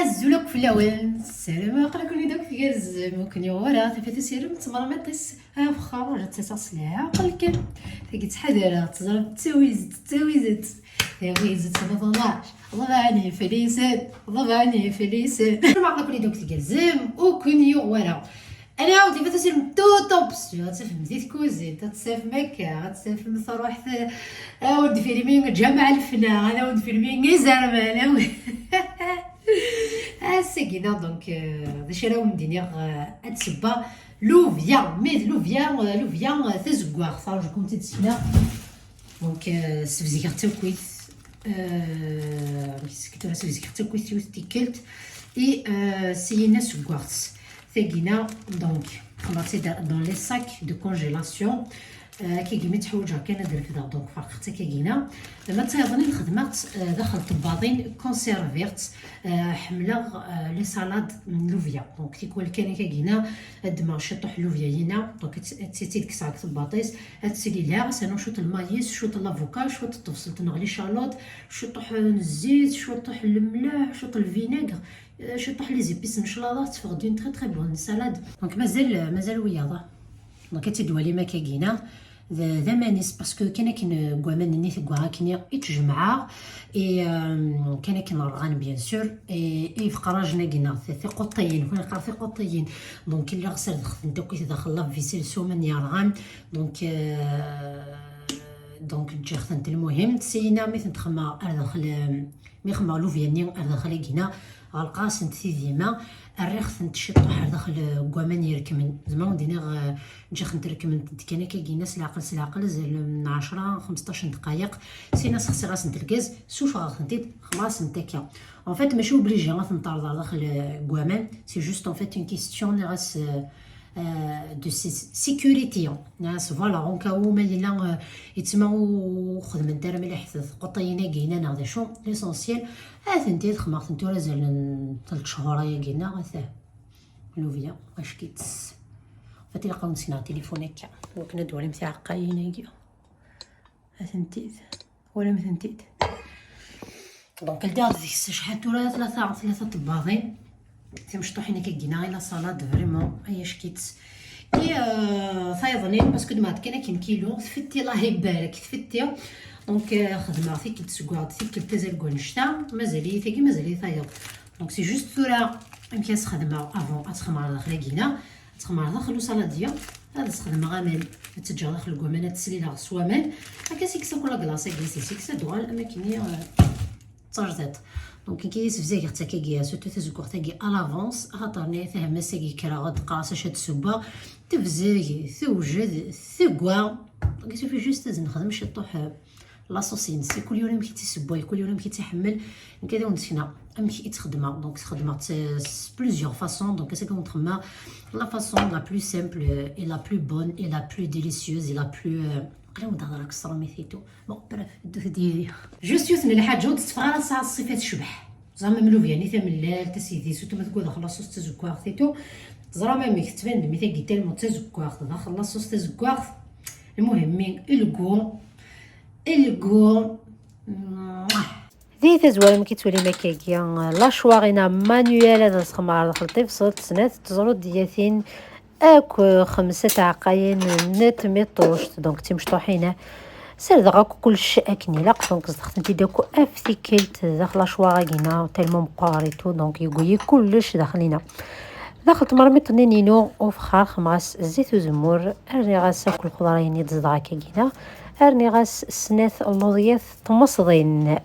الزلوك في الاول السلام عليكم دوك تيرز ممكن يورا تفات سيرم تمر ما طيس فخار جات تصليها قلك تيجي تحذر تضرب تاويزت يا ويزت ما طلعش الله بعني فليسات الله بعني فليسات ما عقلك دوك تيرز وكن يورا انا عاودي فات سيرم تو توبس تفهم زيت كوزي تتصيف مكه تتصيف مثروح ولد فيلمين جامع الفنا انا ولد فيلمين زرمان ساكينا دونك باش راهو ندير اتسبا لوفيا ميد لوفيا تزكواغ صار كنت تسنا دونك سفزيكرت كويس مسكت ولا سفزيكرت كويس تيكلت اي سينا سكوارت ثقينا دونك خلاص دون لي ساك دو كونجيلاسيون كيجي تحوجها كان ندير كذا دونك فرق حتى كيجينا لما تيظني خدمات داخل طباطين كونسيرفيرت حمله لي سالاد لوفيا دونك تيكون كان كيجينا الدماغ شطح لوفيا هنا دونك تيتي كساك طباطيس تسيلي لها سانو شوط المايس شوط لافوكا شوط تفصل تنغلي شالوط شطح الزيت شطح الملح شوط الفينيغر شطح لي زيبيس مشلاضات تفغ دون تري تري بون سالاد دونك مازال وياضه دونك تيدوالي ما كاينه ذا مانيس باسكو كاين كوامان نيت كوا كاين يتجمع اي كاين الرغان بيان سور اي فقراجنا كينا في قطيين كون قرا في قطيين دونك اللي غسل دخلت كويس داخل لا فيسيل سومن يا رغان دونك تجي خدمت المهم تسينا مي تخما داخل مي خما لوفياني داخل كينا غالقاس نتي ديما الريخ تنتشطح داخل كوامان يركمن زعما دينا نجي نتركمن كان كاينه سلاقل من 10 15 دقائق سينا خصي غاس نتركز سوف غنتي خلاص نتاكا ان فيت ماشي اوبليجي غنطرد داخل كوامان سي جوست ان فيت اون كيستيون لي غاس دو سيكوريتي ناس فوالا اونكاو ما الا يتسمعوا خدمه دار مليح قطينا كاينه ناضي شو ليسونسيال انتي تخمر انتو رازال 3 شهور يا كاينه غاثاه لوفيا واش كيتس فتلقاو نسينا تليفونك وكنا دوالي نتاع قاينه كيا انتي ولا مثنتي دونك الدار ديك شحال تورا ثلاثه طباخين مشطوحين كينا لا صالاد فريمون اي شكيت اي فايضنين باسكو دمات كاين كيلو تفتي الله يبارك تفتي دونك خدمه فيك تسكواد فيك تزال كونشتا مازالي ثايض دونك سي جوست ثورا امكاس خدمه افون اتخمر داخل كينا تخمر داخل صالاديه هذا تخدم غامل تتجا داخل كومانات تسليله سوامل هكا سيكسا كولا كلاصه كيسي سيكسا دوال اماكن تارزات دونك كيس فزاك حتى كيا سوتو تزكور تاكي الافونس خاطرني فهم ساكي كرا غد قاصه شاد السبا تفزاك توجد ثقوا كيسوفي جوست نخدم شي طوح لاصوصين سي كل يوم كيتسبوا كل يوم كيتحمل كذا ونسينا ام كيتخدم دونك خدمات بليزيور فاصون دونك سي كون تخما لا فاصون لا بلو سامبل اي لا بلو بون اي لا بلو ديليسيوز اي لا بلو قليل دهضرك الصرا ميثيتو بون بريف ديالي جوست يوثن الحاجه وتتفغى ساعه الصفات شبح زعما ملوف يعني ثمن الليل تسيدي سوتو ما تقول داخل لاصوص تزكواغ ثيتو زرا ما ميك تبان مي ثاقي تال مو تزكواغ داخل لاصوص تزكواغ المهم مين الكو ذي تزوال كيتولي مكاكيا لا شواغينا مانيوال هذا الخمار داخل تفصل تسنات تزرد دياثين اكو 5 عقاين نت ميطوش دونك تمشطوحينه سير دغاكو كلشي اكني لا دونك زدخت داكو افيكلت داخل شواغينا تالمو مقاريتو دونك يقولي كلش داخلينا دخلت مرميط نينو وفخار خماس زيت وزمور ارني غاس كل خضرين تزدغا كاكينا ارني غاس سناث اللوضيات تمصدين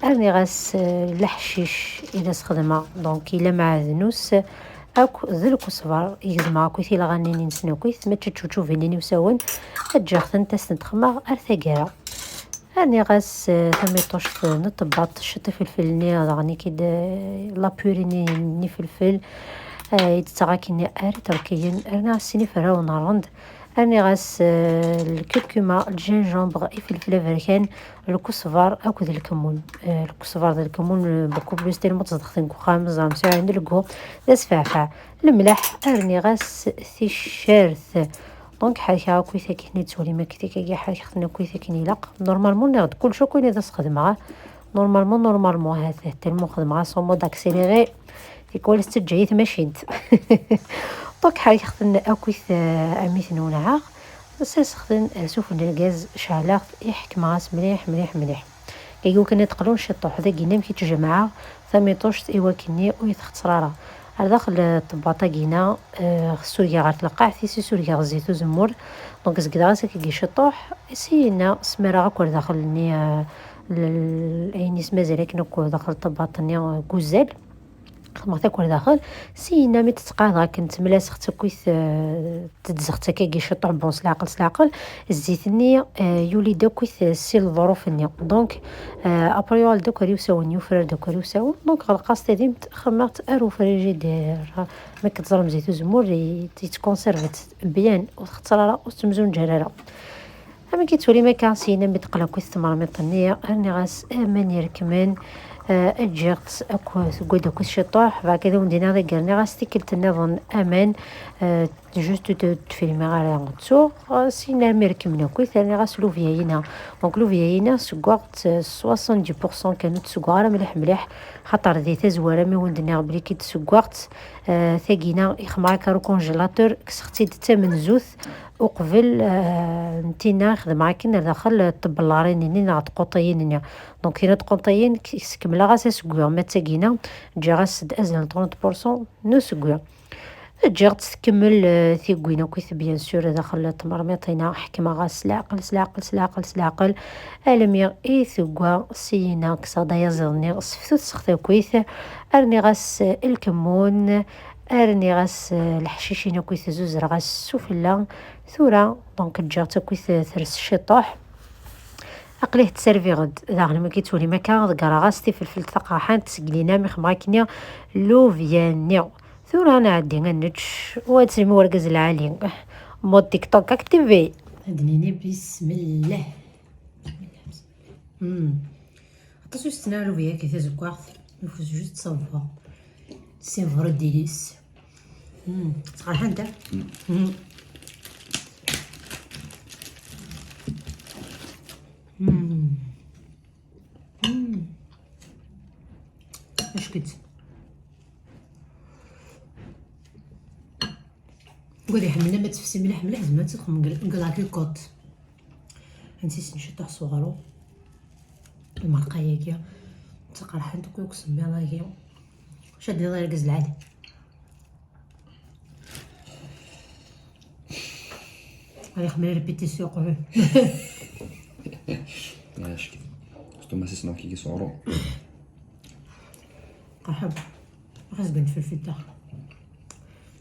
ارني غاس الحشيش اذا استخدمها دونك الا مع ذنوس اكو ذلك صفار يجمع كويثي لغانيني نسنو كويث ما تشوفوا فيني وساون اجاختن تستخدم ارثاقرا راني غاس ثميطوش نطبط شطي فلفل ني غاني كيد لا بوريني ني فلفل يتساكيني ارتركيين انا سيني فراو نارند راني غاس الكركما الجينجومبر فلفل افريكان الكزبر اكو الكمون الكزبر ديال الكمون بوكو بلوس ديال متصدخين كو خامس زعما ندلقو داسفعفع الملح راني غاس ثيشارث دونك حاجه كويسه كني تولي ما كي حاجه خدنا كويسه كني لا نورمالمون كل شو كاين هذا خدمه نورمالمون هذا حتى المخدمه سون مود اكسيليري تيكوال استجعيت ماشينت. دونك حال يخدن أكويث أميث نونعاغ سخدن سفن الغاز شعلة يحكم غاس مليح مليح مليح. كيقول كنا تقلون شطوح ذا كينا كي تجمعها ثميطوش إوا كني ويتختصرارا على داخل الطباطة كينا سوريا غير تلقاع في سوريا غزيتو زمور. دونك زكدا غاسا كي شطوح سينا سميرا غاكور داخل ني أيني مازال كنكو داخل الطباطة ني كوزال خدمة تاكل داخل سينا مي تتقاضى كنت ملاسخ تكويث تدزخ تكاكي شطوح بون سلاقل الزيت النية يولي داكويث سيل الظروف النية. دونك ابريوال دوك ريوساو نيوفرر دوك ريوساو دونك غلقاس تاديم خمرت ارو فريجي دير ما كتزرم زيت زمور تيتكونسيرفت بيان وتختار وتمزون جرارة. اما كيتولي ما كان سينا متقلا كويث تمر مطنية راني غاس امان يركمان اجيغت اكو قد كويس شطوح بعد كذا وندينا ذا قرني غاستي كلت نظن امان جوست تفيلمي غير غتسو سينا مركمنا كويس راني غاسلو فياينا. دونك لو فياينا سكوغت 70% كانوا تسكوغ مليح مليح خاطر ديتا زواره مي وندنا بلي كي تسكوغت ثاقينا يخمرا كارو كونجيلاتور كسختي دتا من زوث وقبل نتينا خدم عاكن داخل الطبلارين ني نعطقوطيين دونك كاين تقوطيين كملا غاسا سكوغ ما تاقينا جا غاسد ازل 30% نو سكوغ جات تكمل ثيقوينا كويس بيان سور داخل التمرميطينا حكمة غاس سلاقل ألمي اي ثقوا سينا كصادا يزرني صفتو تسختو كويس ارني غاس الكمون ارني غاس الحشيشين كويس زوز غاس سفلا ثورة. دونك جات كويس ثرس الشطوح أقليه تسيرفي غد داخل ما كيتولي مكان غا غاستي فلفل ثقاحان تسقلينا مخماكنيا لو فيانيو ثورة أنا عندي غنتش واتسمي ورقز العالي مود تيك توك اكتيفي هدنيني بسم الله. عطاسو استنالو فيا كي تزكواغ نفوز جوست صافا سي فري ديليس صراحة انت اش كنت قولي حملنا ما تفسي مليح مليح زعما تدخل نقلعك الكوط نسيت نشطح صغارو المرقايه كيا تقرح انت كوكس بيان كيا شادني الله يركز العالي هاي خمير ريبيتيسيون قبل ماشي ثم سيسنا كي صورو قحب خاص بنت في الداخل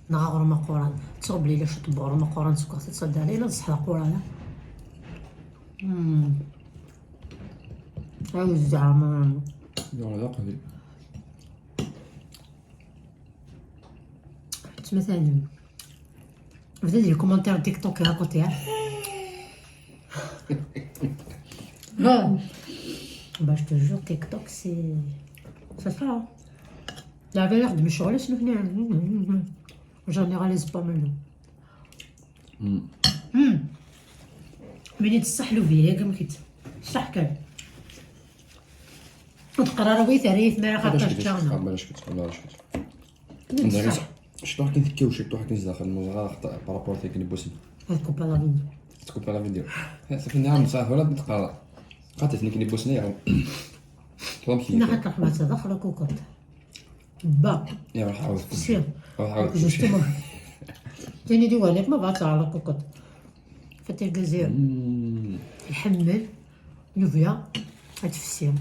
نغاغر ما قران تصوب لي لاش طبور ما قران سكر تصد عليه لا تصحى قران هاي الزعما يلا داقلي مثلا بدات لي كومونتير تيك توك à côté bah je te jure TikTok c'est ça fait la valeur de mes شغل شنو هنا j'en réalise pas mal ملي تصحلو فيه كم كيت صح كان وتقرر وي ثريث ما خاطرش تشغل بلاش كت شطوح كنثكيو شطوح كنزداخل المزغه خطا بارابور تاع كنبوسن كوبا لا فيديو تكوبا لا فيديو صافي نعم صافي ولا تقرا قاتلتني كنبوسن يا انا حتى حبات داخل كوكوط با يا راح عاود سير راح عاود تاني ديوالك ما بعث على كوكوط فتح الجزائر الحمل لوفيا هتفسي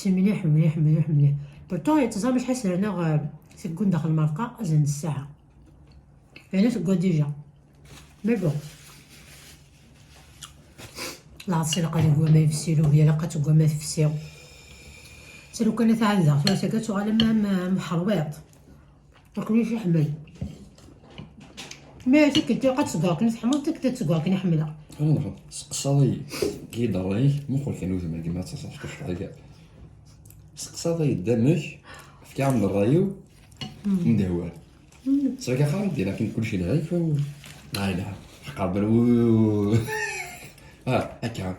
مليح مليح مليح مليح بورتو يتزامش حاسه انا تكون داخل المرقه ازن الساعه يعني تقول ديجا مي بون لا تصير قالوا ما يفسيلو لوفيا لقات تقول ما تفسيو سلو كانت عايزه فسكتو على محرويط ماكليش يحمل ما تكنت قد تسقاك نتحمل تكتب تسقاك نحملها انا نخل سقصاضي كي ضري مخول كانوا زعما كيما تصاصفتو في حاجه سقصاضي دمك في كامل الرايو مدهوال صافي خارج ديال لكن كلشي لهيك لا اله قابل هكا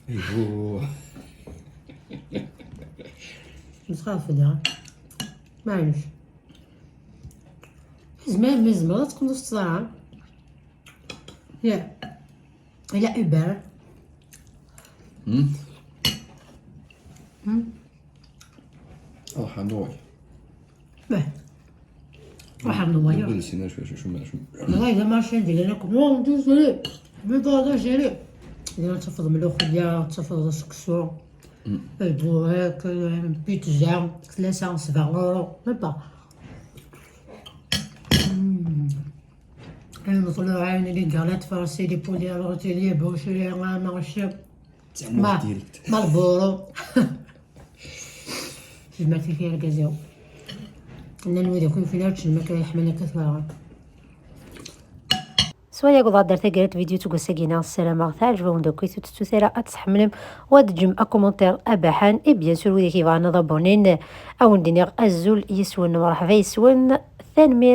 ايوا نتخاف فيها معليش زمان تكون في الصراحة يا إلى إبر راح نوي باه راح نويا نقول سينا شو لا إذا ما شي ندير لكم واه ندوز عليه بيضاء جاري إذا تفض ملوخية تفض السكسو البو هاك بيتزا 3 مبا نطلع عيني لي قالت فرسي لي بولي روتي لي بوشري ما ماشي تعمل ديريكت مالبورو جمعتي فيها الكازيو انا الويد يكون في نارتش الماكله يحملنا كثوره سوايا قضا درت قالت فيديو تقول ساقينا السلامه تعجبهم دوك كيتو تستثير اتحملم وادجم اكومونتير اباحان اي بيان سور ويدي كيبغى نضابونين او ندير الزول يسون مرحبا يسون ثاني